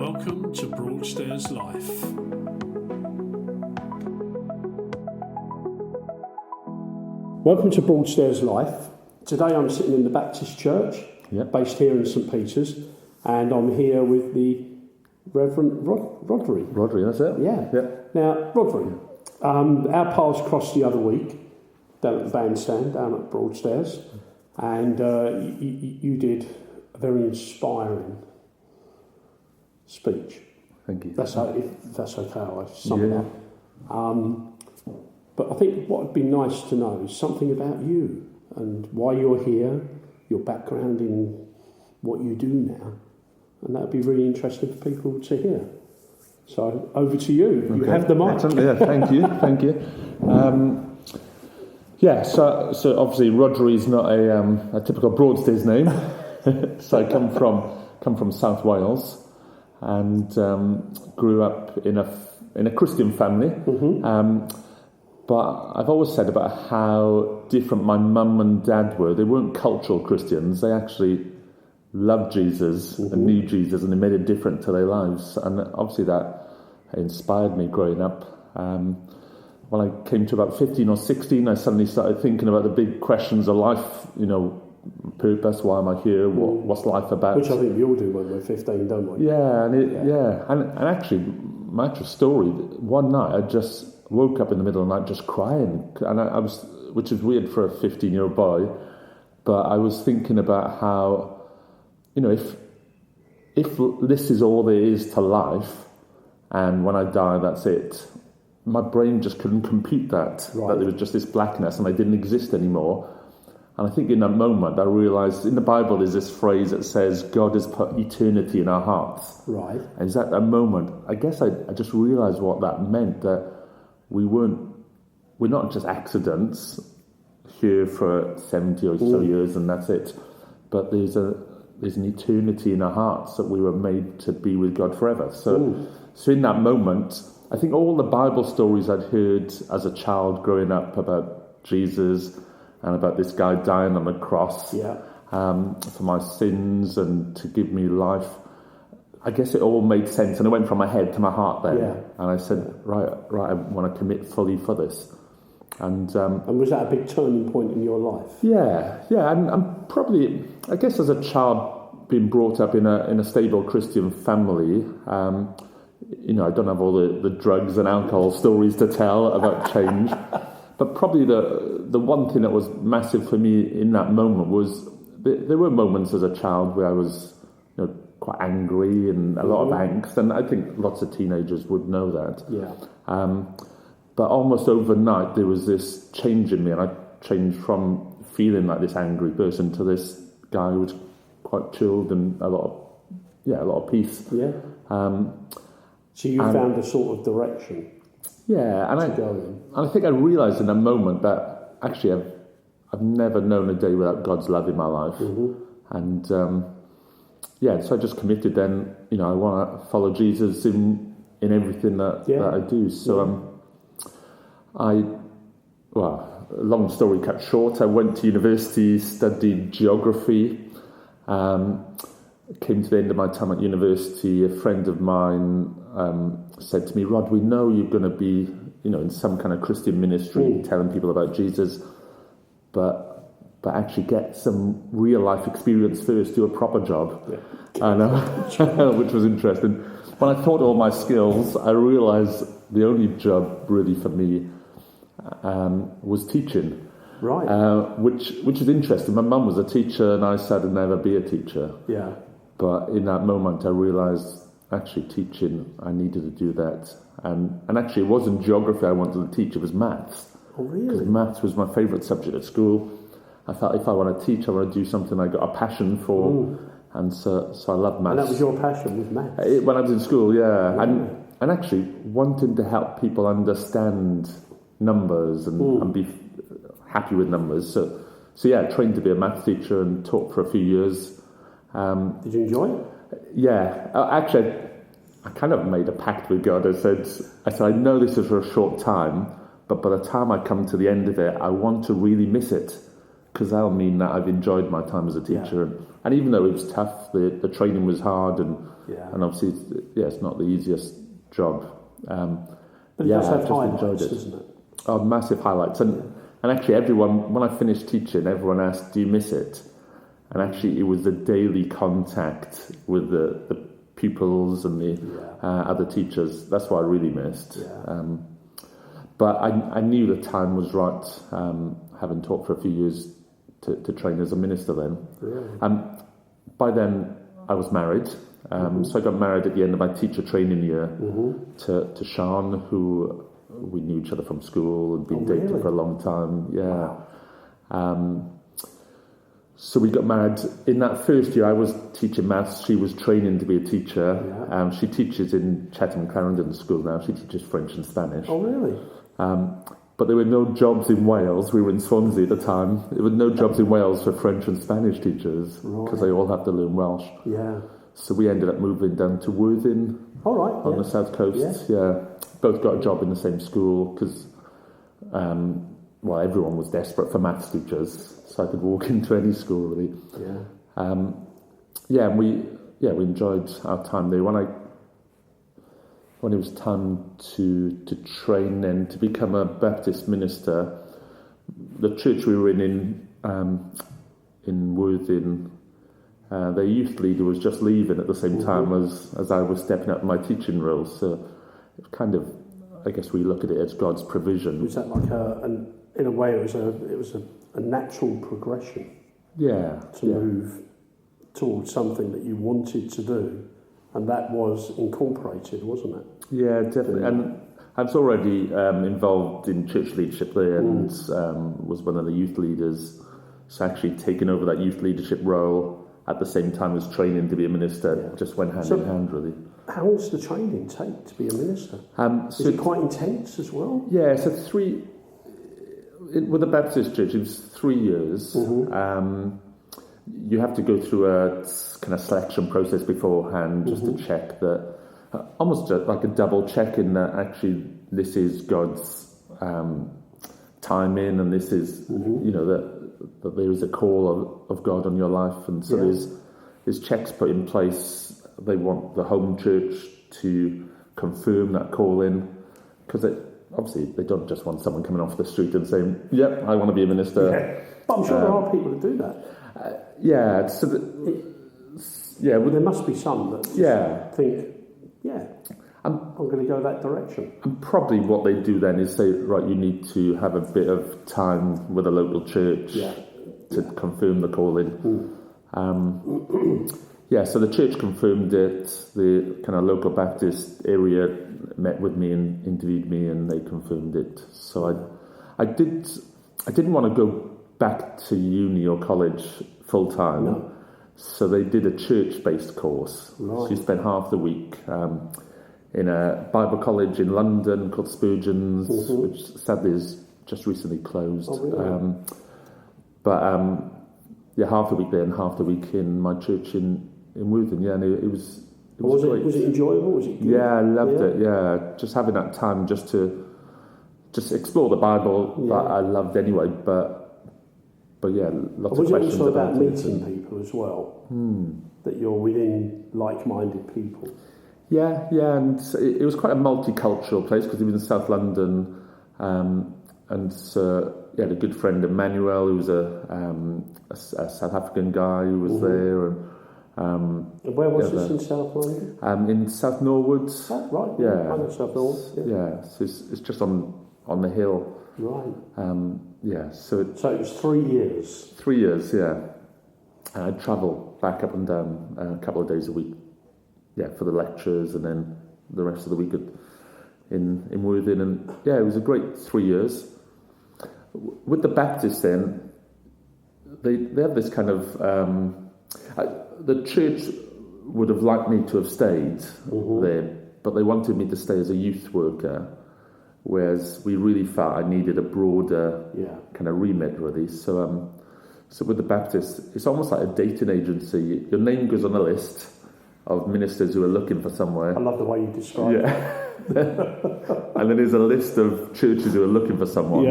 Welcome to Broadstairs Life. Welcome to Broadstairs Life. Today I'm sitting in the Baptist church, based here in St Peter's, and I'm here with the Reverend Rhodri. Rhodri, that's it? Yeah. Now, Rhodri, our paths crossed the other week down at the bandstand, down at Broadstairs, and you did a very inspiring speech. Thank you. If that's okay, I'll sum it up. But I think what would be nice to know is something about you and why you're here, your background in what you do now, and that would be really interesting for people to hear. So over to you. Okay. You have the mic. Yeah, thank you. So obviously Rhodri is not a typical Broadstairs name. So I come from South Wales and grew up in a Christian family. Mm-hmm. But I've always said about how different my mum and dad were. They weren't cultural Christians. They actually loved Jesus and knew Jesus, and they made a difference to their lives. And obviously that inspired me growing up. When I came to about 15 or 16, I suddenly started thinking about the big questions of life, purpose, why am I here, what's life about? Which I think we all do when we're 15, don't we? And actually, my actual story, one night I just woke up in the middle of the night just crying, and I was, which is weird for a 15-year-old boy, but I was thinking about how, if this is all there is to life, and when I die, that's it, my brain just couldn't compute that there was just this blackness and I didn't exist anymore. And I think in that moment I realised in the Bible there's this phrase that says God has put eternity in our hearts. Right. And it's at that moment, I guess I just realised what that meant, that we're not just accidents here for 70 or so years and that's it, but there's an eternity in our hearts that we were made to be with God forever. So in that moment, I think all the Bible stories I'd heard as a child growing up about Jesus and about this guy dying on the cross for my sins and to give me life, I guess it all made sense, and it went from my head to my heart then. Yeah. And I said, right, I want to commit fully for this. And was that a big turning point in your life? Yeah, and probably, I guess as a child being brought up in a stable Christian family, I don't have all the drugs and alcohol stories to tell about change. But probably the one thing that was massive for me in that moment was there were moments as a child where I was quite angry and a lot of angst, and I think lots of teenagers would know that. Yeah. But almost overnight there was this change in me, and I changed from feeling like this angry person to this guy who was quite chilled and a lot of peace. Yeah. So you found a sort of direction. Yeah, and I think I realised in a moment that actually I've never known a day without God's love in my life, and so I just committed. Then I want to follow Jesus in everything that I do. So long story cut short, I went to university, studied geography. Came to the end of my time at university. A friend of mine said to me, "Rod, we know you're going to be, in some kind of Christian ministry, telling people about Jesus, but actually get some real life experience first. Do a proper job." Yeah. Which was interesting. When I thought all my skills, I realised the only job really for me was teaching. Right. Which is interesting. My mum was a teacher, and I said I'd never be a teacher. Yeah. But in that moment, I realised actually teaching, I needed to do that. And actually, it wasn't geography I wanted to teach, it was maths. Oh, really? Because maths was my favourite subject at school. I thought if I want to teach, I want to do something I got a passion for. And so I love maths. And that was your passion, was maths? When I was in school, yeah. And actually, wanting to help people understand numbers and be happy with numbers. So trained to be a maths teacher and taught for a few years. Did you enjoy it? Yeah, actually, I kind of made a pact with God. I said, I know this is for a short time, but by the time I come to the end of it, I want to really miss it. because that'll mean that I've enjoyed my time as a teacher. And even though it was tough, the training was hard, and obviously, it's not the easiest job. But it does have highlights, doesn't it? Oh, massive highlights. And actually, everyone, when I finished teaching, everyone asked, do you miss it? And actually, it was the daily contact with the pupils and the other teachers. That's what I really missed. But I knew the time was right, having taught for a few years, to train as a minister then. Really? By then, I was married. So I got married at the end of my teacher training year to Sean, who we knew each other from school and been dating for a long time. Wow. So we got married. In that first year, I was teaching maths. She was training to be a teacher. She teaches in Chatham Clarendon School now. She teaches French and Spanish. Oh, really? But there were no jobs in Wales. We were in Swansea at the time. There were no jobs in Wales for French and Spanish teachers because they all have to learn Welsh. Yeah. So we ended up moving down to Worthing on the south coast. Both got a job in the same school because, everyone was desperate for maths teachers, so I could walk into any school really. And we enjoyed our time there. When it was time to train and to become a Baptist minister, the church we were in Worthing, their youth leader was just leaving at the same time as I was stepping up my teaching role. So it kind of, I guess we look at it as God's provision. Was that like in a way, it was a natural progression? To move towards something that you wanted to do. And that was incorporated, wasn't it? Yeah, definitely. And I was already involved in church leadership there and was one of the youth leaders. So actually taking over that youth leadership role at the same time as training to be a minister just went hand in hand, really. How long does the training take to be a minister? Is it quite intense as well? Yeah, so with the Baptist Church, it was 3 years. You have to go through a kind of selection process beforehand just to check that, almost like a double check in that actually this is God's timing and this is, that there is a call of God on your life. And so there's checks put in place. They want the home church to confirm that calling because obviously they don't just want someone coming off the street and saying, yep, I want to be a minister. But I'm sure there are people that do that. Well, there must be some that think, I'm going to go that direction. And probably what they do then is say, right, you need to have a bit of time with a local church to confirm the calling. So the church confirmed it. The kind of local Baptist area met with me and interviewed me, and they confirmed it. So I didn't want to go back to uni or college full time. No. So they did a church-based course. Right. So you spent half the week in a Bible college in London called Spurgeon's, which sadly is just recently closed. Oh, really? Half the week there and half the week in my church in Worthing. And it was great. Was it enjoyable? Was it good? Yeah, I loved it. Yeah, just having that time just to explore the Bible that I loved anyway. But lots of questions about it. Was it also about meeting people as well? That you're within like-minded people? Yeah, and it was quite a multicultural place because it was in South London, and so had a good friend Emmanuel, who was a South African guy who was there, and where was this in South London? In South Norwood. Oh, right. Yeah, I know South Norwood. Yeah, so it's just on the hill. Right. So it was 3 years. 3 years, yeah. And I'd travel back up and down a couple of days a week. Yeah, for the lectures, and then the rest of the week in Worthing, and it was a great 3 years. With the Baptists, then they have this kind of the church would have liked me to have stayed there, but they wanted me to stay as a youth worker, whereas we really felt I needed a broader kind of remit, really. So with the Baptists, it's almost like a dating agency. Your name goes on a list of ministers who are looking for somewhere. I love the way you describe it. And then there's a list of churches who are looking for someone.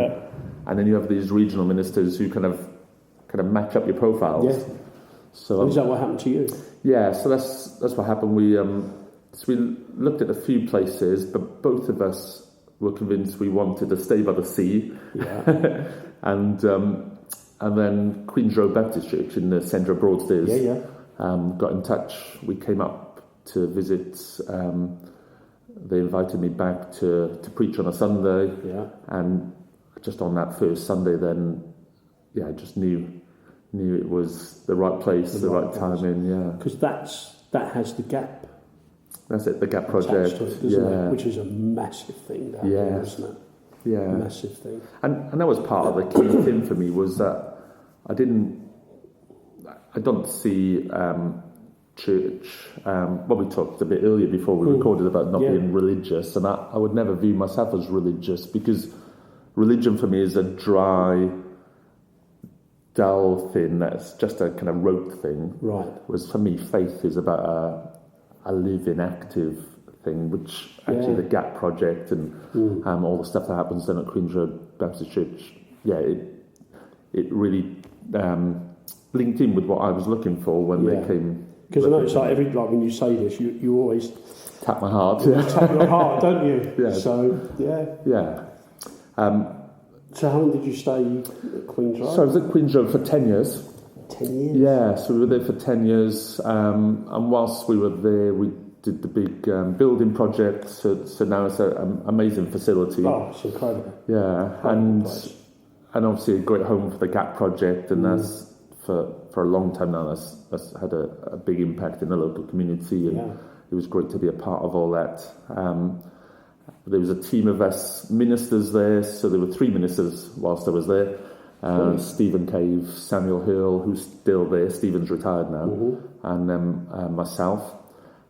And then you have these regional ministers who kind of kind of match up your profiles. Yeah. So is that what happened to you? Yeah, so that's what happened. We looked at a few places, but both of us were convinced we wanted to stay by the sea. Yeah. and then Queen's Road Baptist Church in the centre of Broadstairs. Got in touch. We came up to visit. They invited me back to preach on a Sunday. Yeah. And just on that first Sunday, then, I just knew it was the right place, the right timing. Yeah. Because that has the gap. That's it, the Gap Project. To it, doesn't it? Which is a massive thing, isn't it? Yeah. Massive thing. And that was part of the key thing for me, was that I don't see church, we talked a bit earlier before we recorded about not being religious, and I would never view myself as religious, because religion for me is a dry, dull thing that's just a kind of rote thing. Right. Whereas for me, faith is about a living, active thing, which actually the Gap Project and all the stuff that happens then at Queen's Road Baptist Church, it really linked in with what I was looking for when they came. Because I know it's like when you say this, you always tap my heart. You tap your heart, don't you? Yeah. So so how long did you stay at Queen's Road? So I was at Queen's Road for 10 years. 10 years? Yeah, so we were there for 10 years. And whilst we were there, we did the big building project. So now it's an amazing facility. Oh, it's incredible. Yeah, and obviously a great home for the Gap Project, and that's for a long time now. That's had a big impact in the local community, and it was great to be a part of all that. There was a team of us ministers there, so there were 3 ministers whilst I was there. Stephen Cave, Samuel Hurl, who's still there. Stephen's retired now, and then myself,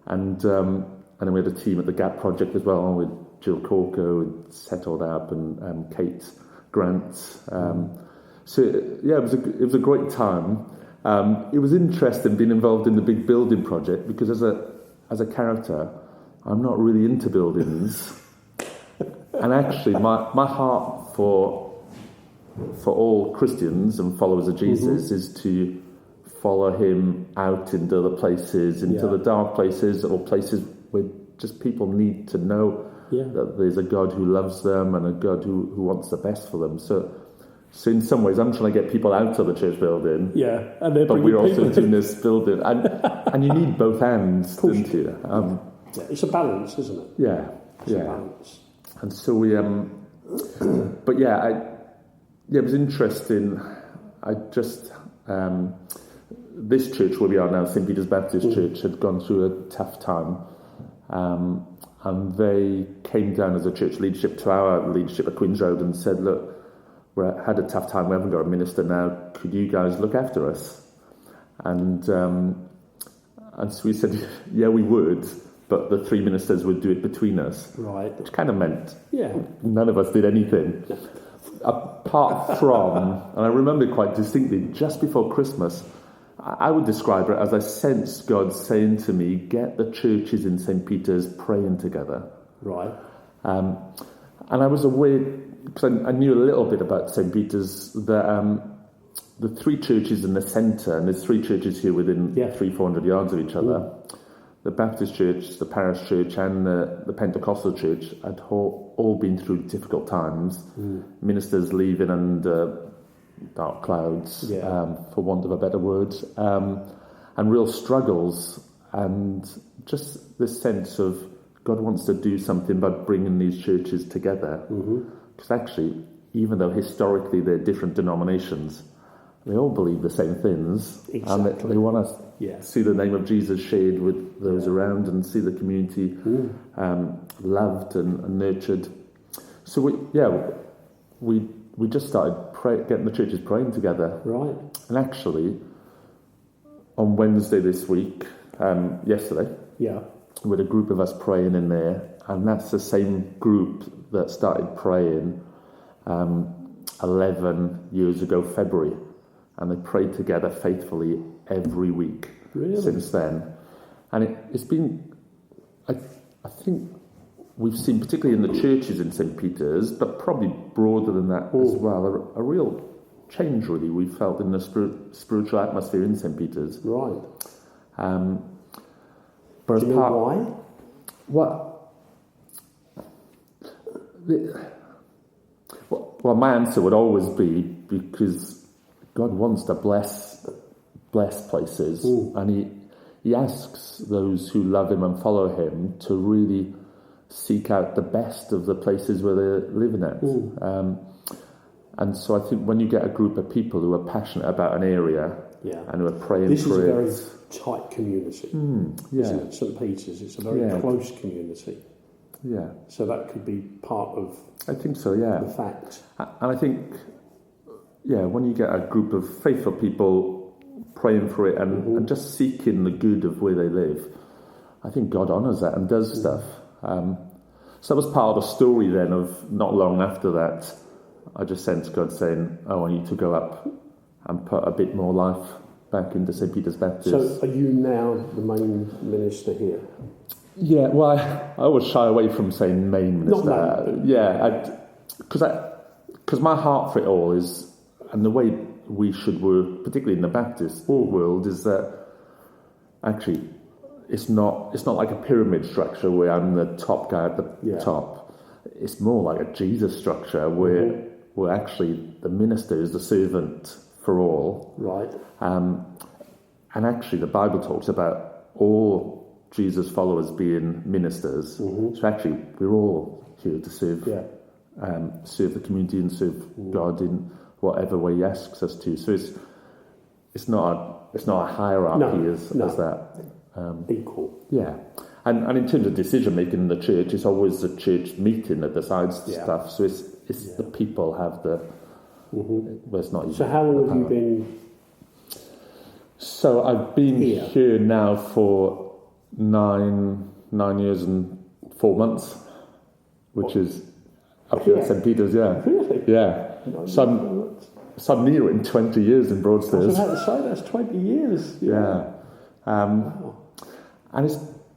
and then we had a team at the Gap Project as well with Jill Corker, who set all that up, and Kate Grant. So it was a great time. It was interesting being involved in the big building project, because as a character, I'm not really into buildings, and actually my heart for all Christians and followers of Jesus is to follow him out into other places, into the dark places, or places where just people need to know that there's a God who loves them and a God who wants the best for them. So in some ways, I'm trying to get people out of the church building. Yeah, but we're also doing this building, and you need both hands, don't you? It's a balance, isn't it? Yeah, it's a balance. And so we, but it was interesting. I just this church where we are now, St. Peter's Baptist Church, had gone through a tough time, and they came down as a church leadership to our leadership at Queen's Road and said, "Look, we had a tough time. We haven't got a minister now. Could you guys look after us?" And so we said, "Yeah, we would." But the 3 ministers would do it between us. Right. Which kind of meant none of us did anything. Apart from, and I remember quite distinctly, just before Christmas, I would describe it as I sensed God saying to me, "Get the churches in St. Peter's praying together." Right. And I was aware, because I knew a little bit about St. Peter's, that the 3 churches in the centre, and there's 3 churches here within 300-400 yards of each other, the Baptist Church, the Parish Church, and the Pentecostal Church had all been through difficult times. Ministers leaving under dark clouds, for want of a better word, and real struggles, and just this sense of God wants to do something by bringing these churches together. Because actually, even though historically they're different denominations, they all believe the same things, and they want to see the name of Jesus shared with those around, and see the community loved and nurtured. So we just started getting the churches praying together. Right. And actually, on Wednesday this week, yesterday, we had a group of us praying in there, and that's the same group that started praying 11 years ago, February. And they prayed together faithfully every week since then. And it's been, I think we've seen, particularly in the churches in St. Peter's, but probably broader than that as well, a real change, really, we felt in the spiritual atmosphere in St. Peter's. Right. But Do you know why? Well, my answer would always be because God wants to bless places, and He asks those who love Him and follow Him to really seek out the best of the places where they're living at. And so I think when you get a group of people who are passionate about an area and who are praying this for is a it, very tight community, isn't it? St. Peter's, it's a very close community. Yeah. So that could be part of I think so, yeah. the fact. And I think, when you get a group of faithful people praying for it and just seeking the good of where they live, I think God honours that and does stuff. So that was part of the story then of not long after that, I just sensed God saying, I want you to go up and put a bit more life back into St. Peter's Baptist. So are you now the main minister here? Yeah, well, I always shy away from saying main minister. Not main, because my heart for it all is, and the way we should work, particularly in the Baptist world, is that actually it's not like a pyramid structure where I'm the top guy at the top. It's more like a Jesus structure where actually the minister is the servant for all. Right. And actually the Bible talks about all Jesus' followers being ministers. So actually we're all here to serve serve the community and serve God in whatever way He asks us to. So it's not a hierarchy as that. Equal. Yeah. And in terms of decision making in the church, it's always the church meeting that decides stuff. So it's the people have the. Well, it's not. So how long have you been? So I've been here now for 9 years and 4 months, which is up here at St. Peter's. Yeah. Really? Yeah. So I'm nearing 20 years in Broadstairs. I was about to say that's 20 years. Yeah. Wow. And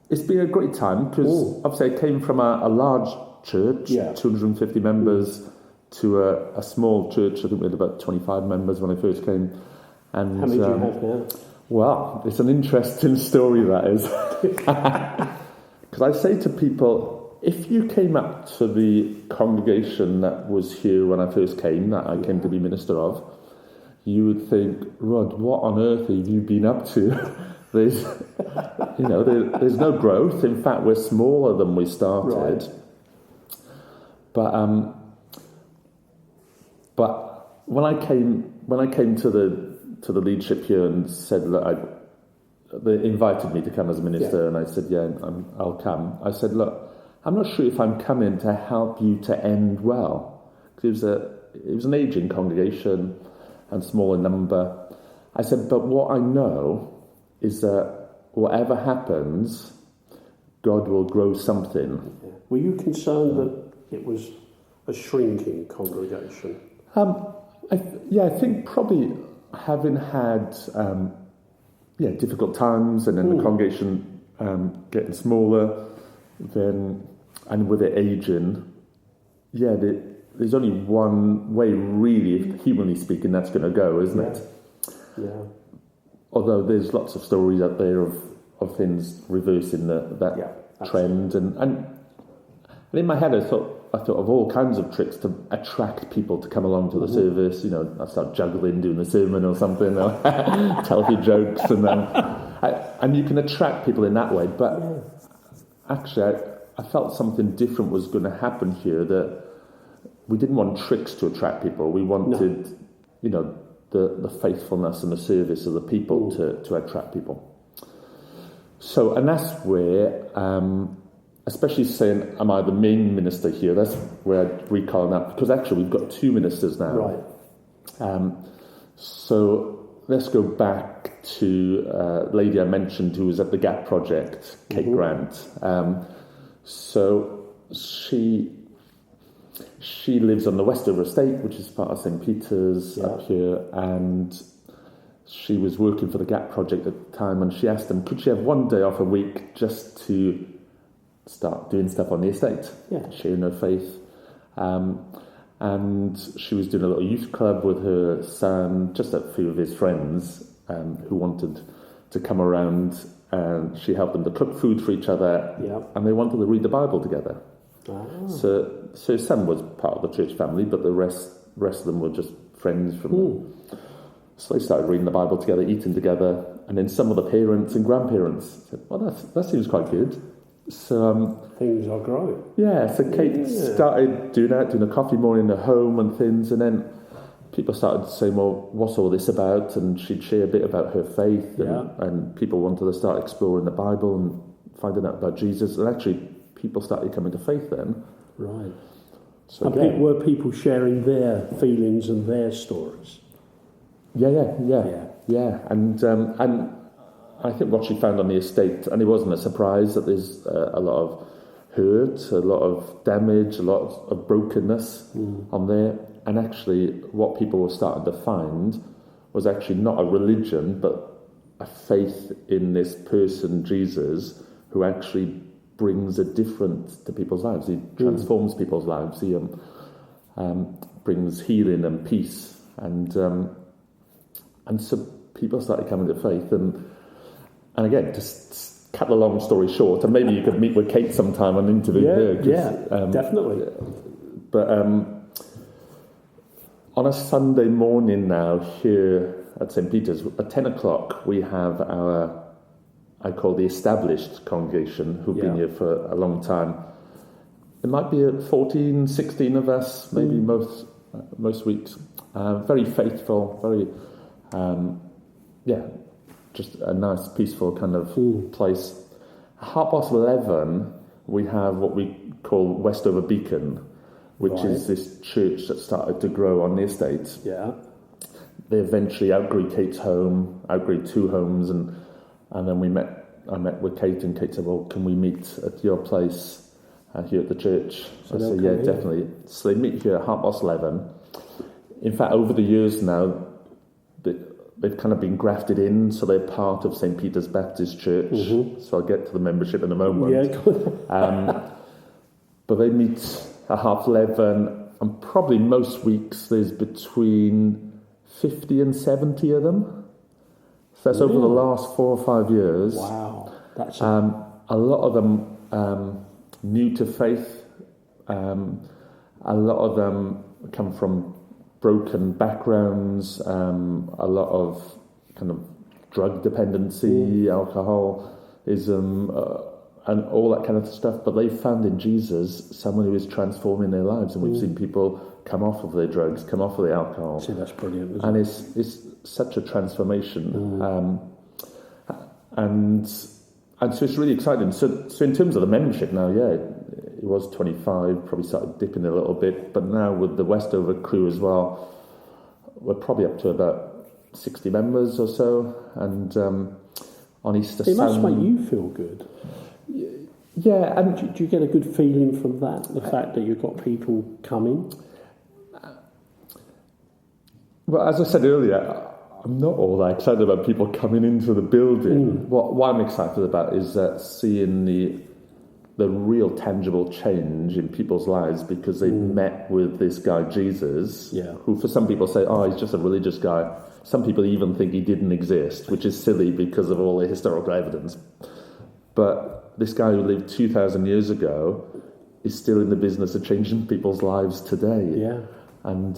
it's been a great time because obviously I came from a large church, 250 members, to a small church. I think we had about 25 members when I first came. And how many do you have now? Well, it's an interesting story, that is. Because I say to people, if you came up to the congregation that was here when I first came, that I came to be minister of, you would think, Rod, what on earth have you been up to? There's no growth. In fact, we're smaller than we started. Right. But when I came to the leadership here and said, look, they invited me to come as a minister, and I said, I'll come. I said, look, I'm not sure if I'm coming to help you to end well, because it was an ageing congregation and small in number. I said, but what I know is that whatever happens, God will grow something. Were you concerned that it was a shrinking congregation? I think probably having had difficult times and then the congregation getting smaller, then and with it aging, there's only one way, really, humanly speaking, that's going to go, isn't it? Yeah. Although there's lots of stories out there of things reversing that trend, and in my head I thought of all kinds of tricks to attract people to come along to the service. I start juggling, doing the sermon or something, or tell a few jokes, and you can attract people in that way. But actually, I felt something different was going to happen here. That we didn't want tricks to attract people. We wanted, the faithfulness and the service of the people to attract people. So, and that's where, especially saying, am I the main minister here? That's where I'd recall that, because actually we've got 2 ministers now. Right. So let's go back to a lady I mentioned who was at the Gap Project, Kate Grant. So she lives on the Westover Estate, which is part of St. Peter's up here, and she was working for the Gap Project at the time, and she asked them, could she have one day off a week just to start doing stuff on the estate, sharing her faith. And and she was doing a little youth club with her son, just a few of his friends who wanted to come around, and she helped them to cook food for each other, and they wanted to read the Bible together. So his son was part of the church family, but the rest of them were just friends from them. So they started reading the Bible together, eating together, and then some of the parents and grandparents said, well, that seems quite good. So things are growing. Yeah, so Kate started doing a coffee morning at home and things, and then people started saying, well, what's all this about? And she'd share a bit about her faith, and people wanted to start exploring the Bible and finding out about Jesus, and actually people started coming to faith then. Right. So and were people sharing their feelings and their stories? Yeah. And I think what she found on the estate, and it wasn't a surprise, that there's a lot of hurt, a lot of damage, a lot of brokenness on there. And actually what people were starting to find was actually not a religion, but a faith in this person, Jesus, who actually brings a difference to people's lives. He transforms people's lives. He brings healing and peace. And so people started coming to faith. And again, just cut the long story short, and maybe you could meet with Kate sometime and interview her. Definitely. But on a Sunday morning now here at St. Peter's, at 10 o'clock, we have I call the established congregation, who've been here for a long time. It might be 14, 16 of us, maybe most weeks. Very faithful, very, just a nice, peaceful kind of place. At 11:30, we have what we call Westover Beacon, which is this church that started to grow on the estate. Yeah. They eventually outgrew Kate's home, outgrew 2 homes, and then I met with Kate, and Kate said, well, can we meet at your place here at the church? So I said, yeah, definitely. So they meet here at 11:30. In fact, over the years now, they've kind of been grafted in, so they're part of St. Peter's Baptist Church. So I'll get to the membership in a moment. Yeah. But they meet at 11:30, and probably most weeks there's between 50 and 70 of them. So that's over the last 4 or 5 years. Wow. That's a lot of them new to faith. A lot of them come from broken backgrounds, a lot of kind of drug dependency, alcoholism, and all that kind of stuff. But they found in Jesus someone who is transforming their lives, and we've seen people come off of their drugs, come off of the alcohol. See, that's brilliant. And it's such a transformation, and so it's really exciting. So in terms of the membership now, it was 25, probably started dipping a little bit, but now with the Westover crew as well, we're probably up to about 60 members or so, and on Easter Sunday... It must make you feel good. Yeah, and do you get a good feeling from that, the fact that you've got people coming? Well, as I said earlier, I'm not all that excited about people coming into the building. What I'm excited about is seeing the real tangible change in people's lives, because they've met with this guy Jesus, who for some people say, oh, he's just a religious guy. Some people even think he didn't exist, which is silly because of all the historical evidence. But this guy who lived 2,000 years ago is still in the business of changing people's lives today. Yeah. And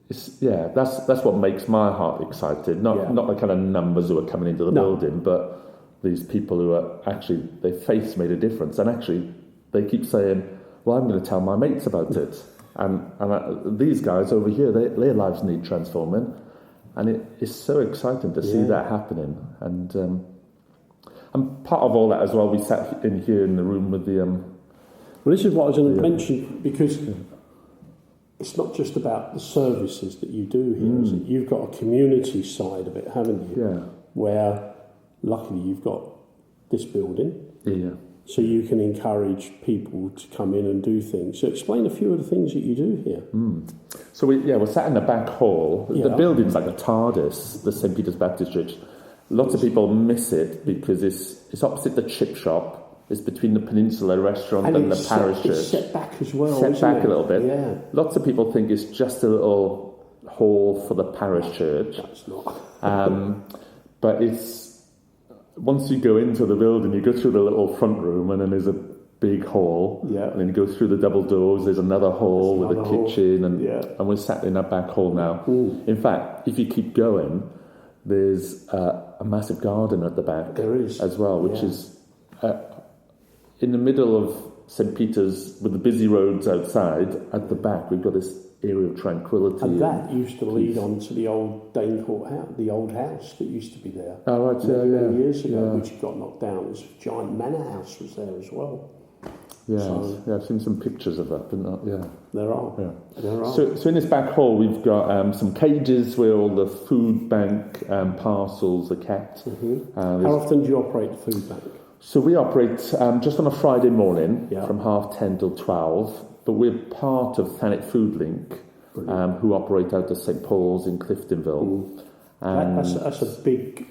that's what makes my heart excited. Not the kind of numbers who are coming into the building, but these people who are actually, their faith's made a difference. And actually, they keep saying, well, I'm going to tell my mates about it. And these guys over here, their lives need transforming. And it is so exciting to see that happening. And part of all that as well, we sat in here in the room with the... well, this is what I was going to mention, because it's not just about the services that you do here, is it? You've got a community side of it, haven't you? Yeah. Where, luckily, you've got this building. Yeah. So you can encourage people to come in and do things. So explain a few of the things that you do here. So we're sat in the back hall. The building's like a TARDIS, the St. Peter's Baptist Church. Lots of people miss it because it's opposite the chip shop. is between the Peninsula Restaurant and the Parish Church. It's set back as well, Set isn't back it? a little bit. Yeah. Lots of people think it's just a little hall for the Parish Church. That's not. But it's, once you go into the building, you go through the little front room, and then there's a big hall. Yeah. And then you go through the double doors, there's another hall with a kitchen, and we're sat in that back hall now. In fact, if you keep going, there's a massive garden at the back. There is. As well, which is in the middle of St. Peter's, with the busy roads outside. At the back, we've got this area of tranquility. And that used to lead on to the old Dane Court house, the old house that used to be there. Oh, right, many years ago, which got knocked down. This giant manor house was there as well. I've seen some pictures of that, but There are. Yeah. There are. So in this back hall, we've got some cages where all the food bank parcels are kept. How often do you operate the food bank? So we operate just on a Friday morning from 10:30 till 12, but we're part of Thanet Food Link, who operate out of St. Paul's in Cliftonville. That's a big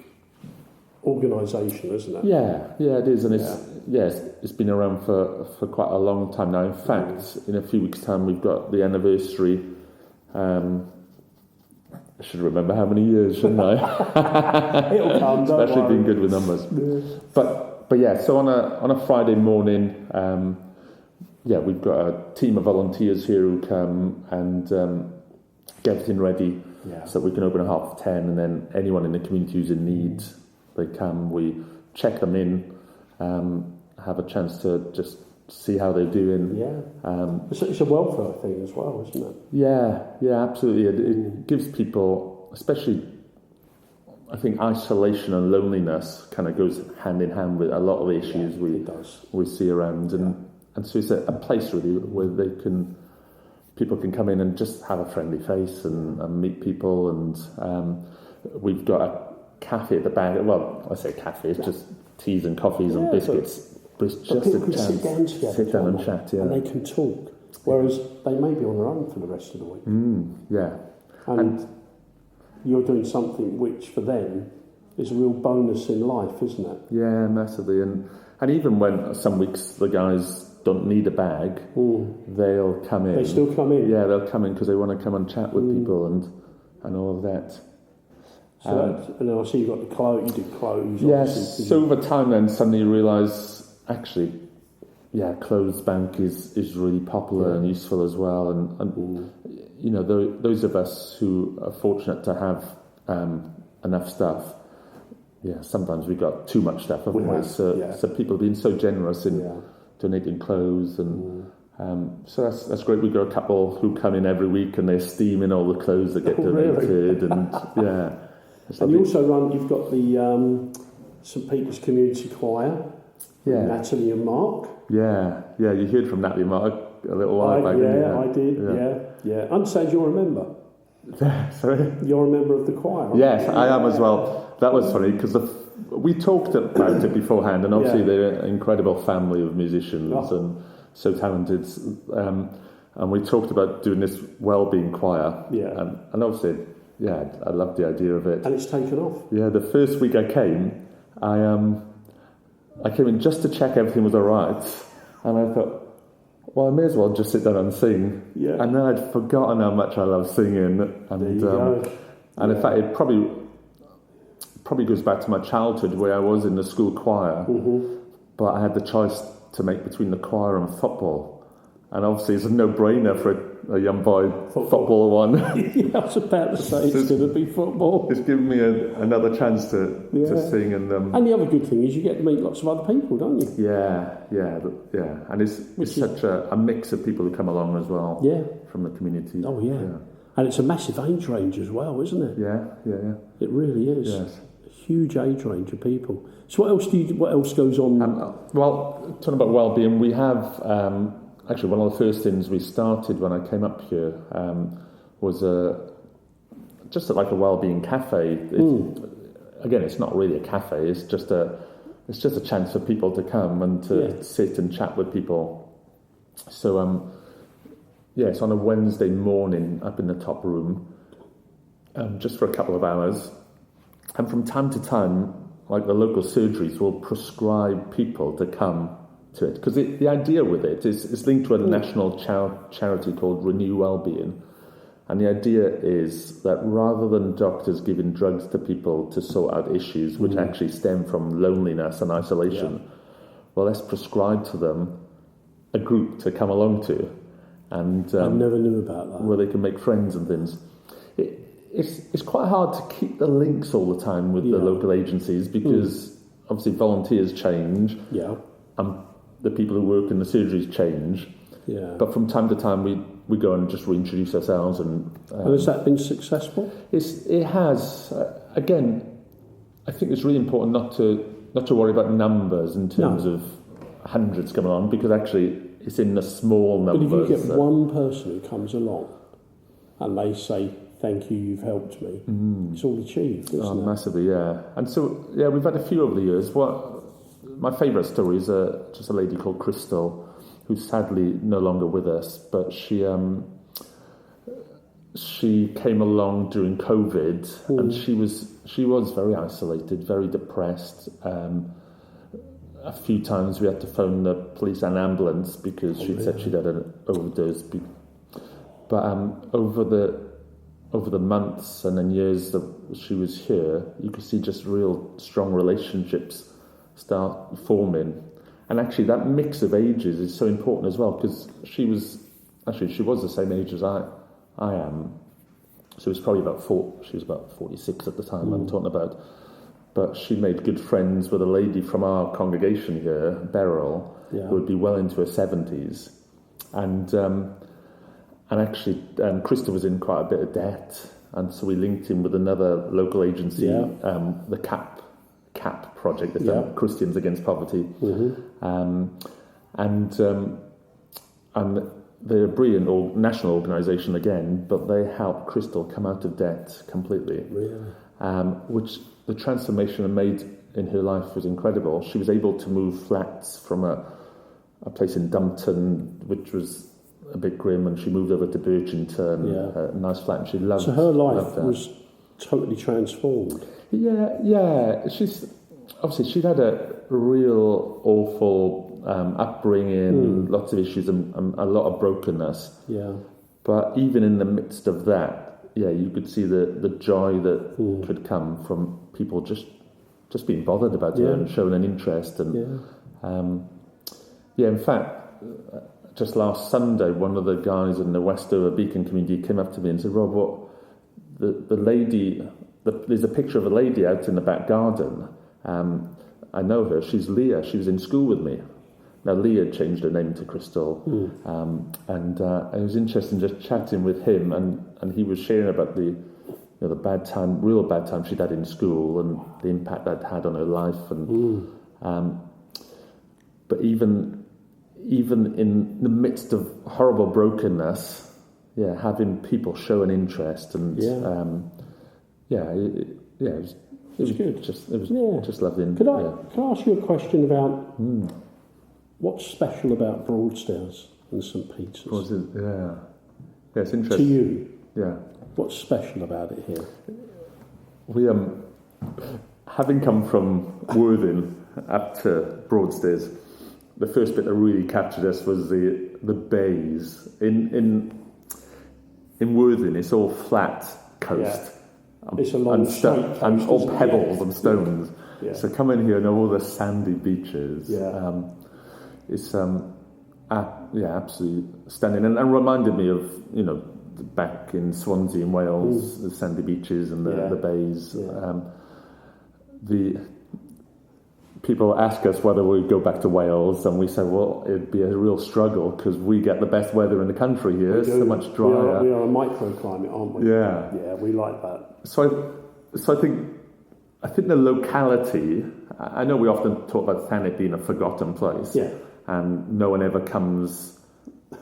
organisation, isn't it? Yeah, it is, and it's been around for quite a long time now. In fact, in a few weeks' time, we've got the anniversary. I should remember how many years, shouldn't I? It'll come. Especially being good with numbers. But yeah, so on a Friday morning, we've got a team of volunteers here who come and get everything ready so that we can open at 10:30, and then anyone in the community who's in need, they come. We check them in, have a chance to just see how they're doing. It's a welfare thing as well, isn't it? Yeah, absolutely. It gives people, especially, I think isolation and loneliness kind of goes hand in hand with a lot of the issues we see around, and so it's a place really where people can come in and just have a friendly face and meet people, and we've got a cafe at the back. Well, I say cafe, it's just teas and coffees and biscuits. But it's just people a can chance sit down together, sit down and chat, and they can talk. Whereas they may be on their own for the rest of the week. And you're doing something which for them is a real bonus in life, isn't it? Yeah, massively. And even when some weeks the guys don't need a bag, they'll come in. They still come in? Yeah, they'll come in because they want to come and chat with people and all of that. So and I see you've got the clothes, you do clothes. Yes, so over time then suddenly you realise, actually, clothes bank is really popular and useful as well. And you know, those of us who are fortunate to have enough stuff, sometimes we got too much stuff, haven't we? So people have been so generous in donating clothes, and so that's great. We've got a couple who come in every week and they're steaming all the clothes that get donated, and and you also you've got the St. Peter's Community Choir, Natalie and Mark. You heard from Natalie and Mark a little while back. I did. I understand you're a member. Sorry? You're a member of the choir, aren't Yes, you? I am as well. That was funny because we talked about it beforehand, and obviously they're an incredible family of musicians and so talented. And we talked about doing this wellbeing choir. And obviously, I loved the idea of it. And it's taken off. Yeah, the first week I came, I came in just to check everything was all right, and I thought, well, I may as well just sit down and sing. Yeah. And then I'd forgotten how much I love singing, and in fact, it probably goes back to my childhood where I was in the school choir, but I had the choice to make between the choir and football, and obviously it's a no-brainer for a young boy, football one. I was about to say it's going to be football. It's given me another chance to sing. And the other good thing is you get to meet lots of other people, don't you? Yeah. And it's such a mix of people who come along as well from the community. Oh, yeah. And it's a massive age range as well, isn't it? Yeah. It really is. Yes. A huge age range of people. So what else goes on? Well, talking about wellbeing, we have... actually, one of the first things we started when I came up here was just like a wellbeing cafe. Again, it's not really a cafe. It's just a chance for people to come and to sit and chat with people. So it's on a Wednesday morning up in the top room, just for a couple of hours. And from time to time, like the local surgeries will prescribe people to come to it, because the idea with it is it's linked to a national charity called Renew Wellbeing, and the idea is that rather than doctors giving drugs to people to sort out issues which actually stem from loneliness and isolation, well, let's prescribe to them a group to come along to, and I never knew about that. where they can make friends and things. It's quite hard to keep the links all the time with the local agencies, because obviously volunteers change, and the people who work in the surgeries change. Yeah. But from time to time, we go and just reintroduce ourselves. And has that been successful? It has. Again, I think it's really important not to worry about numbers in terms of hundreds coming on, because actually it's in the small numbers. But if you get one person who comes along and they say, "Thank you, you've helped me," it's all achieved, isn't it? Massively, yeah. And so, we've had a few over the years. My favourite story is just a lady called Crystal, who's sadly no longer with us, but she came along during COVID, and she was very isolated, very depressed. A few times we had to phone the police and ambulance because she'd said she'd had an overdose. But over the months and then years that she was here, you could see just real strong relationships start forming. And actually that mix of ages is so important as well, because she was the same age as I am. So it was probably she was about 46 at the time I'm talking about. But she made good friends with a lady from our congregation here, Beryl, who would be well into her 70s. And actually, Krista was in quite a bit of debt, and so we linked in with another local agency, the CAP project, the Christians Against Poverty, and they're a brilliant national organisation again, but they helped Crystal come out of debt completely, which the transformation it made in her life was incredible. She was able to move flats from a place in Dumpton, which was a bit grim, and she moved over to Birchington, a nice flat, and she loved. So her life was totally transformed. Yeah. She'd had a real awful upbringing, lots of issues, and a lot of brokenness. Yeah. But even in the midst of that, you could see the joy that could come from people just being bothered about it and showing an interest. And in fact, just last Sunday, one of the guys in the Westover Beacon community came up to me and said, "Rob, the lady, there's a picture of a lady out in the back garden. I know her. She's Leah. She was in school with me." Now, Leah changed her name to Crystal, and it was interesting just chatting with him, and he was sharing about the real bad time she'd had in school and the impact that had on her life, and but even in the midst of horrible brokenness, having people show an interest, and it was good. Just lovely. Could I ask you a question about what's special about Broadstairs and St Peter's? It's interesting. To you, yeah. What's special about it here? We having come from Worthing up to Broadstairs, the first bit that really captured us was the bays. In Worthing, it's all flat coast. It's a long straight coast, and all pebbles and stones. Yeah. So come in here and all the sandy beaches. It's absolutely stunning, and reminded me of back in Swansea in Wales, the sandy beaches and the bays. The people ask us whether we go back to Wales, and we say, well, it'd be a real struggle because we get the best weather in the country here. It's so much drier. We are a microclimate, aren't we? Yeah, we like that. So I think the locality. I know we often talk about Thanet being a forgotten place, and no one ever comes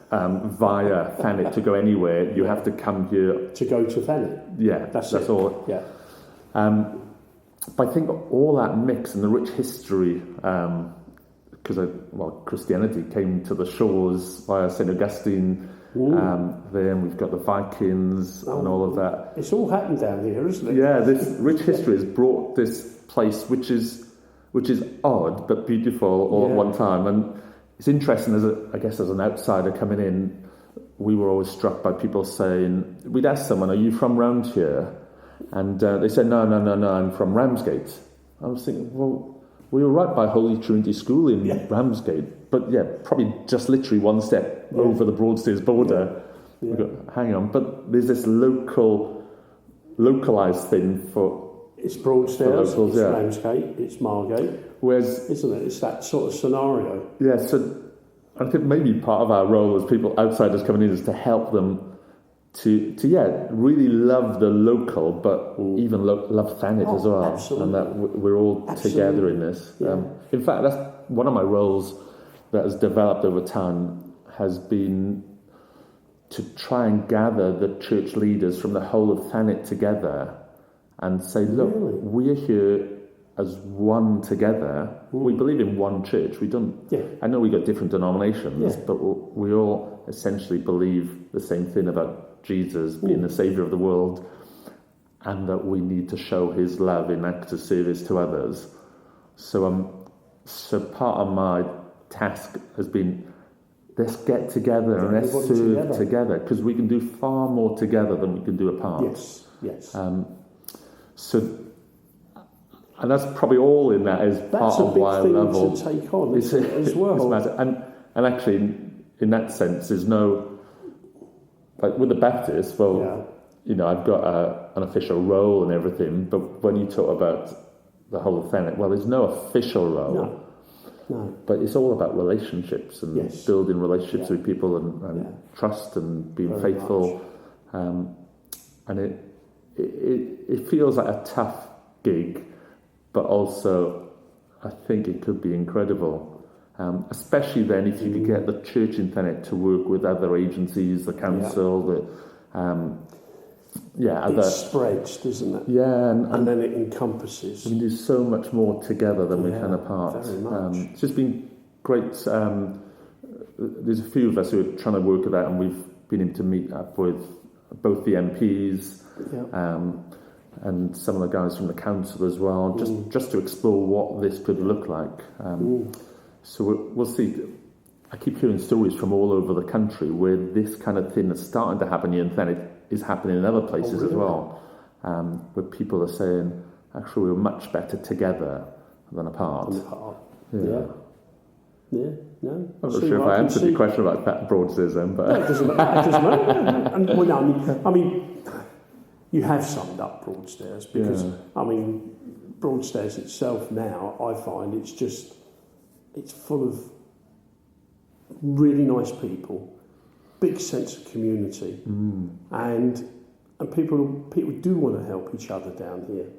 via Thanet to go anywhere. You have to come here to go to Thanet. Yeah, that's all. Yeah. But I think all that mix and the rich history, because Christianity came to the shores via St Augustine. Then we've got the Vikings and all of that. It's all happened down here, isn't it? Yeah, this rich history has brought this place, which is odd but beautiful all at one time. And it's interesting I guess as an outsider coming in, we were always struck by people saying, we'd ask someone, are you from round here? And they said, no, I'm from Ramsgate. I was thinking, well, we were right by Holy Trinity School in Ramsgate, but probably just literally one step over the Broadstairs border. We got, hang on, but there's this localized thing for. It's Broadstairs, locals, it's Ramsgate, it's Margate. Whereas, isn't it? It's that sort of scenario. Yeah, so I think maybe part of our role as people outsiders coming in is to help them to really love the local, but even love Thanet as well, absolutely. and that we're all together in this. Yeah. In fact, that's one of my roles that has developed over time, has been to try and gather the church leaders from the whole of Thanet together and say, look, we're here as one together. We believe in one church. We don't. I know we got different denominations, but we all essentially believe the same thing about Jesus being the saviour of the world, and that we need to show his love in acts of service to others. So part of my task has been, let's get together and let's serve together, because we can do far more together than we can do apart. Yes. And that's probably all in that is part of why I love all. That's a big thing to take on as well. And actually, in that sense, there's no, like with the Baptist, I've got an official role and everything, but when you talk about the whole of Thanet, there's no official role. No. But it's all about relationships and building relationships with people and trust and being very faithful. And it feels like a tough gig, but also I think it could be incredible. Especially then if you could get the church in Thanet to work with other agencies, the council, it spreads, doesn't it? Yeah, and then it encompasses. We can do so much more together than we can apart. Very much. It's just been great. There's a few of us who are trying to work at that, and we've been able to meet up with both the MPs and some of the guys from the council as well, just to explore what this could look like. So we'll see. I keep hearing stories from all over the country where this kind of thing that's starting to happen here in Thanet is happening in other places as well, where people are saying, actually, we're much better together than apart. No. I'm not sure if I answered your question about that Broadstairs then, but... No, it doesn't matter. I mean, you have summed up Broadstairs, because, Broadstairs itself now, I find it's full of really nice people, big sense of community, and people do want to help each other down here.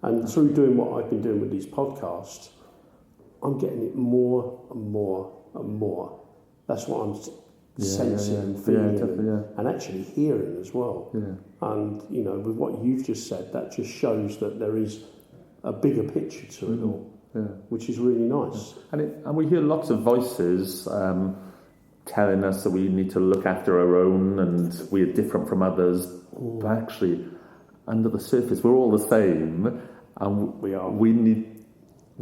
And through doing what I've been doing with these podcasts, I'm getting it more and more and more. That's what I'm sensing and feeling and actually hearing as well. And, with what you've just said, that just shows that there is a bigger picture to it all. Which is really nice. And we hear lots of voices telling us that we need to look after our own and we're different from others. But actually, under the surface, we're all the same. And we are. We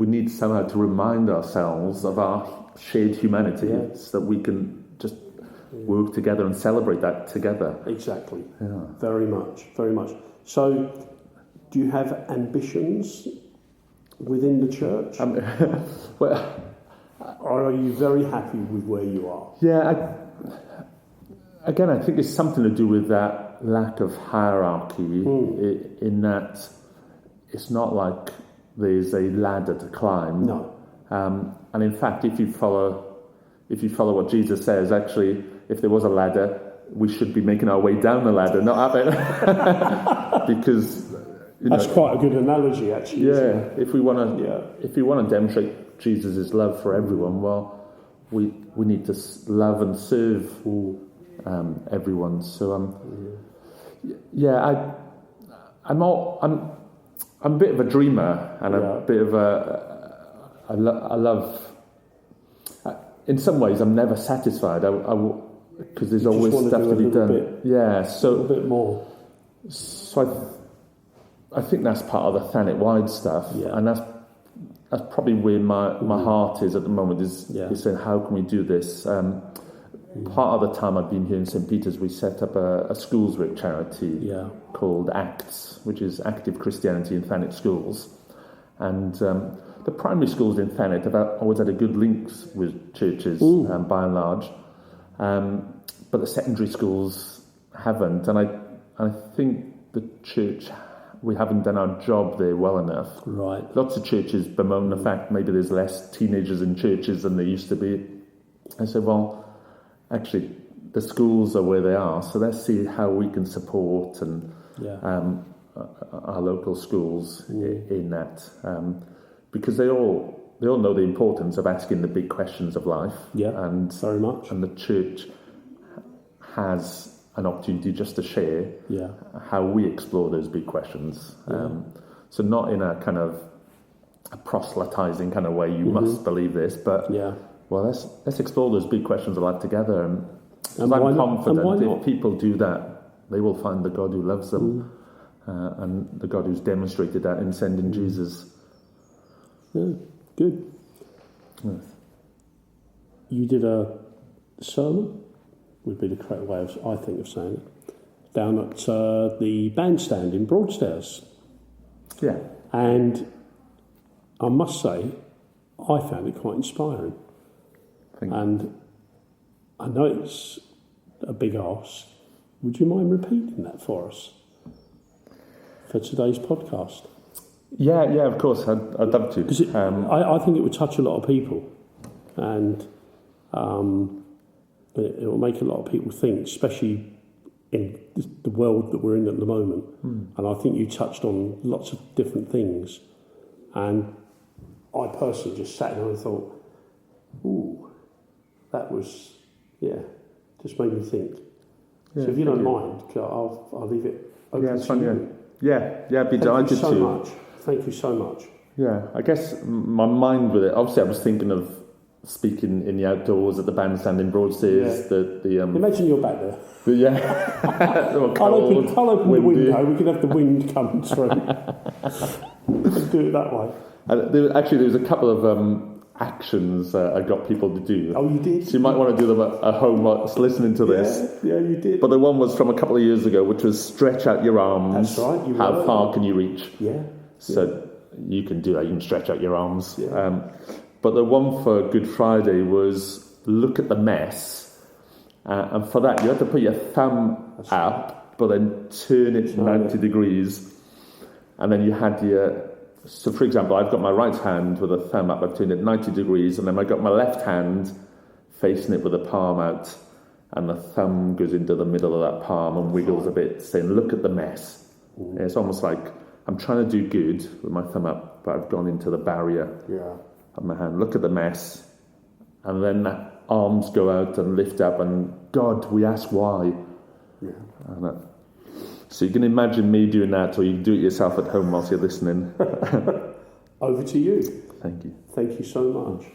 need somehow to remind ourselves of our shared humanity, so that we can just work together and celebrate that together. Exactly. Very much. So, do you have ambitions within the church? Or are you very happy with where you are? I think it's something to do with that lack of hierarchy, in that it's not like there's a ladder to climb. No. And in fact, if you follow what Jesus says, actually, if there was a ladder, we should be making our way down the ladder, not up it. Because that's quite a good analogy, actually. If we want to demonstrate Jesus' love for everyone, we need to love and serve everyone. So I'm a bit of a dreamer, and a bit of I love. In some ways, I'm never satisfied. Because there's always stuff to be done. A little bit more. So I think that's part of the Thanet-wide stuff, and that's probably where my heart is at the moment, is saying, how can we do this? Part of the time I've been here in St. Peter's, we set up a schools work charity called ACTS, which is Active Christianity in Thanet Schools. And the primary schools in Thanet have always had a good links with churches, by and large. But the secondary schools haven't. And I think the church, we haven't done our job there well enough. Right. Lots of churches bemoan the fact maybe there's less teenagers in churches than there used to be. I said, well, actually, the schools are where they are, so let's see how we can support and our local schools in that, because they all know the importance of asking the big questions of life. Yeah, and very much. And the church has an opportunity just to share how we explore those big questions. So not in a kind of a proselytizing kind of way, you must believe this, but well, let's explore those big questions of life together. And I'm confident if people do that, they will find the God who loves them and the God who's demonstrated that in sending Jesus. Yeah, good. Yes. You did a sermon, would be the correct way of, I think, of saying it, down at the bandstand in Broadstairs. Yeah. And I must say, I found it quite inspiring. And I know it's a big ask. Would you mind repeating that for us for today's podcast? Yeah, of course. I'd love to. Because I think it would touch a lot of people, and it will make a lot of people think, especially in the world that we're in at the moment. And I think you touched on lots of different things. And I personally just sat there and thought, ooh, that was, just made me think. So if you don't mind, I'll leave it open to you. Yeah, I'd be delighted to. Thank you so much. Thank you so much. Yeah, I guess my mind with it, obviously I was thinking of speaking in the outdoors at the bandstand in Broadstairs. Imagine you're back there. I'll open the window, we can have the wind come through. Let's do it that way. There was a couple of actions I got people to do. Oh, you did? So you might want to do them at home whilst listening to this. Yeah, you did. But the one was from a couple of years ago, which was stretch out your arms. That's right. How far can you reach? Yeah. So you can do that. You can stretch out your arms. Yeah. But the one for Good Friday was look at the mess. And for that, you had to put your thumb up, but then turn it 90 degrees. And then you had your... So, for example, I've got my right hand with a thumb up, I've turned it 90 degrees, and then I've got my left hand facing it with the palm out, and the thumb goes into the middle of that palm and wiggles a bit, saying, look at the mess. It's almost like I'm trying to do good with my thumb up, but I've gone into the barrier of my hand. Look at the mess. And then the arms go out and lift up, and God, we ask why. Yeah. And so you can imagine me doing that, or you can do it yourself at home whilst you're listening. Over to you. Thank you. Thank you so much.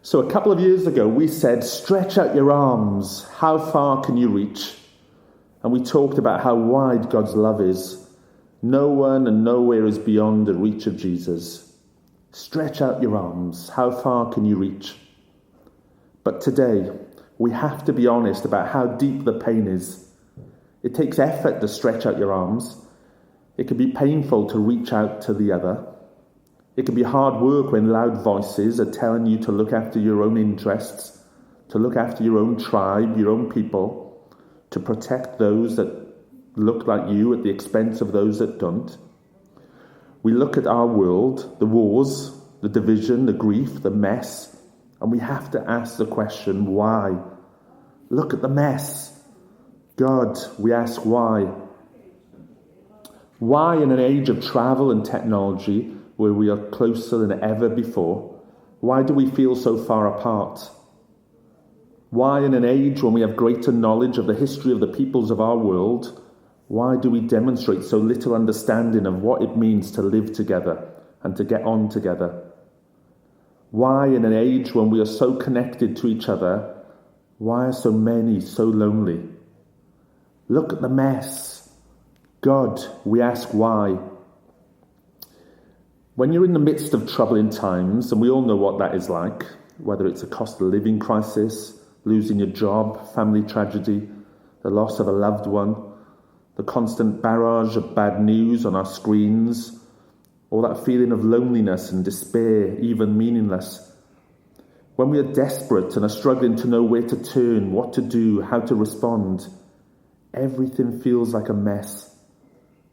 So a couple of years ago, we said, stretch out your arms. How far can you reach? And we talked about how wide God's love is. No one and nowhere is beyond the reach of Jesus. Stretch out your arms. How far can you reach? But today, we have to be honest about how deep the pain is. It takes effort to stretch out your arms. It can be painful to reach out to the other. It can be hard work when loud voices are telling you to look after your own interests, to look after your own tribe, your own people, to protect those that look like you at the expense of those that don't. We look at our world, the wars, the division, the grief, the mess, and we have to ask the question, why? Look at the mess. God, we ask why. Why in an age of travel and technology where we are closer than ever before, why do we feel so far apart? Why in an age when we have greater knowledge of the history of the peoples of our world, why do we demonstrate so little understanding of what it means to live together and to get on together? Why in an age when we are so connected to each other, why are so many so lonely? Look at the mess. God, we ask why. When you're in the midst of troubling times, and we all know what that is like, whether it's a cost of living crisis, losing your job, family tragedy, the loss of a loved one, the constant barrage of bad news on our screens, or that feeling of loneliness and despair, even meaningless. When we are desperate and are struggling to know where to turn, what to do, how to respond, everything feels like a mess.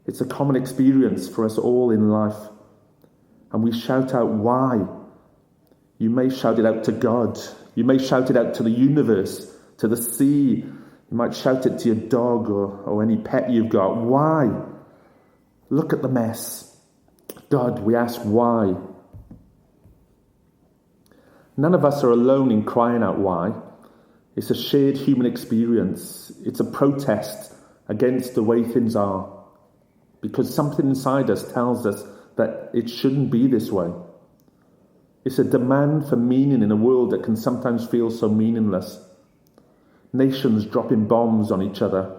It's a common experience for us all in life. And we shout out, why? You may shout it out to God. You may shout it out to the universe, to the sea. You might shout it to your dog or any pet you've got. Why? Look at the mess. God, we ask why. None of us are alone in crying out why. It's a shared human experience. It's a protest against the way things are. Because something inside us tells us that it shouldn't be this way. It's a demand for meaning in a world that can sometimes feel so meaningless. Nations dropping bombs on each other,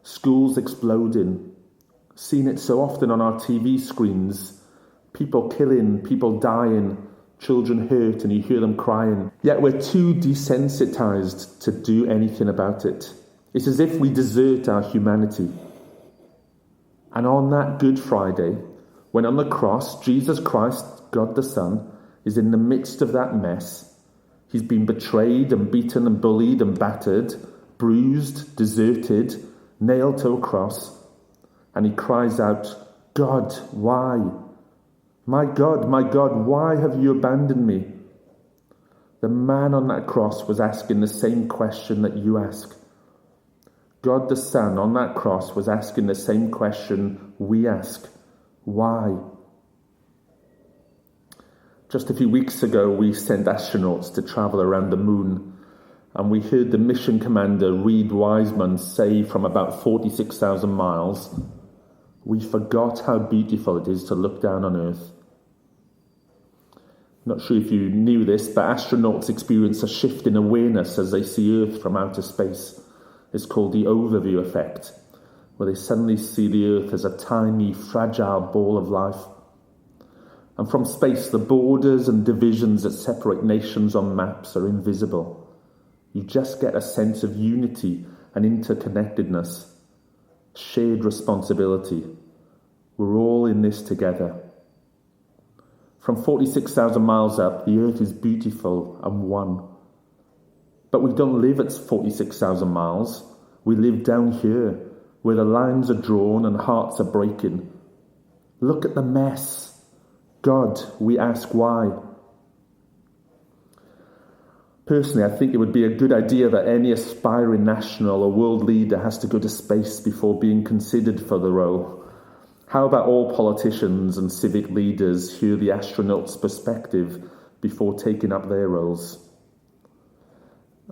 schools exploding, seen it so often on our TV screens, people killing, people dying, children hurt and you hear them crying. Yet we're too desensitized to do anything about it. It's as if we desert our humanity. And on that Good Friday, when on the cross, Jesus Christ, God the Son, is in the midst of that mess, he's been betrayed and beaten and bullied and battered, bruised, deserted, nailed to a cross, and he cries out, God, why? My God, why have you abandoned me? The man on that cross was asking the same question that you ask. God the Son on that cross was asking the same question we ask. Why? Just a few weeks ago, we sent astronauts to travel around the moon, and we heard the mission commander, Reed Wiseman, say from about 46,000 miles, we forgot how beautiful it is to look down on Earth. Not sure if you knew this, but astronauts experience a shift in awareness as they see Earth from outer space. It's called the overview effect, where they suddenly see the Earth as a tiny, fragile ball of life. And from space, the borders and divisions that separate nations on maps are invisible. You just get a sense of unity and interconnectedness, shared responsibility. We're all in this together. From 46,000 miles up, the Earth is beautiful and one. But we don't live at 46,000 miles. We live down here, where the lines are drawn and hearts are breaking. Look at the mess. God, we ask why. Personally, I think it would be a good idea that any aspiring national or world leader has to go to space before being considered for the role. How about all politicians and civic leaders hear the astronauts' perspective before taking up their roles?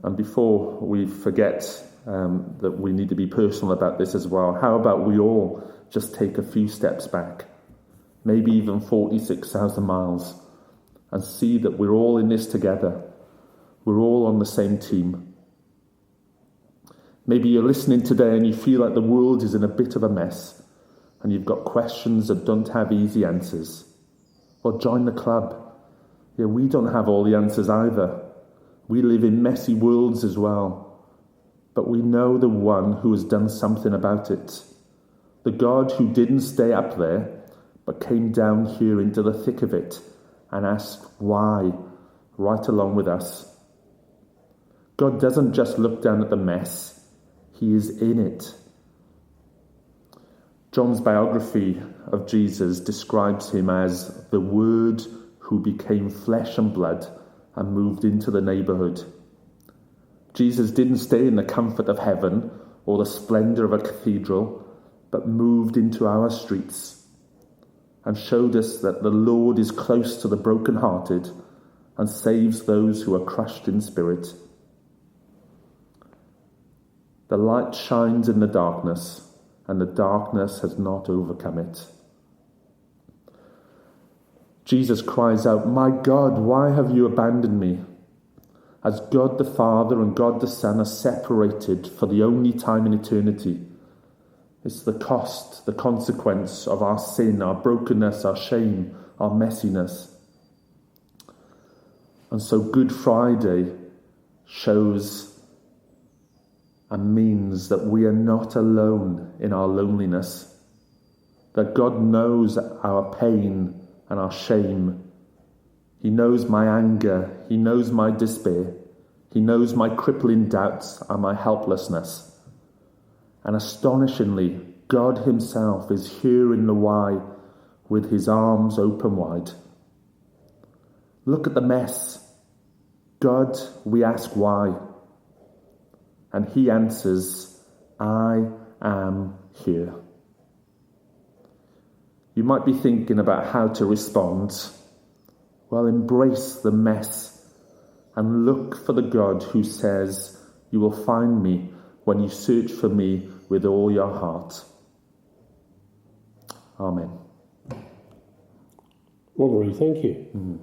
And before we forget that we need to be personal about this as well, how about we all just take a few steps back, maybe even 46,000 miles, and see that we're all in this together. We're all on the same team. Maybe you're listening today and you feel like the world is in a bit of a mess, and you've got questions that don't have easy answers. Well, join the club. Yeah, we don't have all the answers either. We live in messy worlds as well. But we know the one who has done something about it. The God who didn't stay up there, but came down here into the thick of it and asked why, right along with us. God doesn't just look down at the mess, he is in it. John's biography of Jesus describes him as the Word who became flesh and blood and moved into the neighbourhood. Jesus didn't stay in the comfort of heaven or the splendour of a cathedral, but moved into our streets and showed us that the Lord is close to the brokenhearted and saves those who are crushed in spirit. The light shines in the darkness, and the darkness has not overcome it. Jesus cries out, "My God, why have you abandoned me?" As God the Father and God the Son are separated for the only time in eternity. It's the cost, the consequence of our sin, our brokenness, our shame, our messiness. And so Good Friday shows and means that we are not alone in our loneliness, that God knows our pain and our shame. He knows my anger, He knows my despair, He knows my crippling doubts and my helplessness. And astonishingly, God Himself is here in the why with His arms open wide. Look at the mess. God, we ask why. And He answers, I am here. You might be thinking about how to respond. Well, embrace the mess and look for the God who says, you will find me when you search for me with all your heart. Amen. Rhodri, thank you.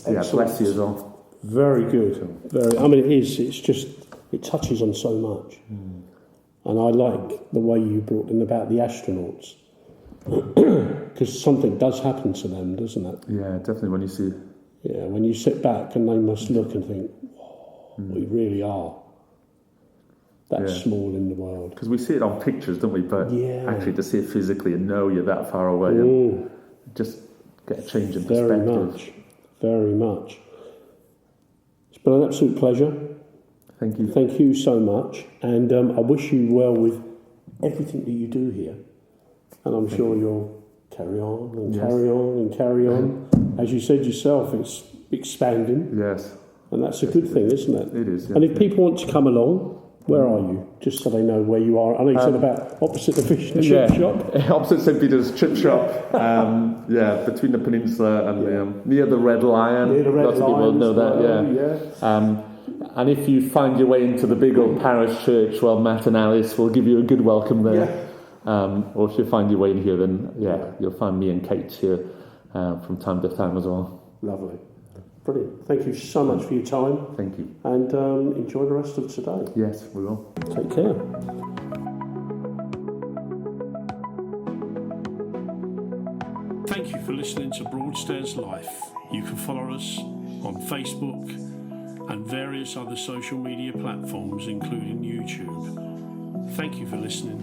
Yeah, bless you as well. Very good. I mean, it touches on so much. And I like the way you brought in about the astronauts. Because something does happen to them, doesn't it? Yeah, definitely when you see... Yeah, when you sit back and they must look and think, whoa, we really are that small in the world. Because we see it on pictures, don't we? But actually to see it physically and know you're that far away and just get a change in perspective. Very much. It's been an absolute pleasure. Thank you. Thank you so much. And I wish you well with everything that you do here. And I'm sure you'll carry on and carry on and carry on. As you said yourself, it's expanding. Yes. And that's a good thing, isn't it? It is. Yeah. And if people want to come along, where are you? Just so they know where you are. I know you said about opposite the fish and chip shop. Opposite St. Peter's chip shop. Between the peninsula and near the Red Lion. Near the Red Lion. Lots of people know that, and if you find your way into the big old parish church, well, Matt and Alice will give you a good welcome there. Yeah. Or if you find your way in here, then you'll find me and Kate here from time to time as well. Lovely. Brilliant. Thank you so much for your time. Thank you. And enjoy the rest of today. Yes, we will. Take care. Thank you for listening to Broadstairs Life. You can follow us on Facebook and various other social media platforms, including YouTube. Thank you for listening.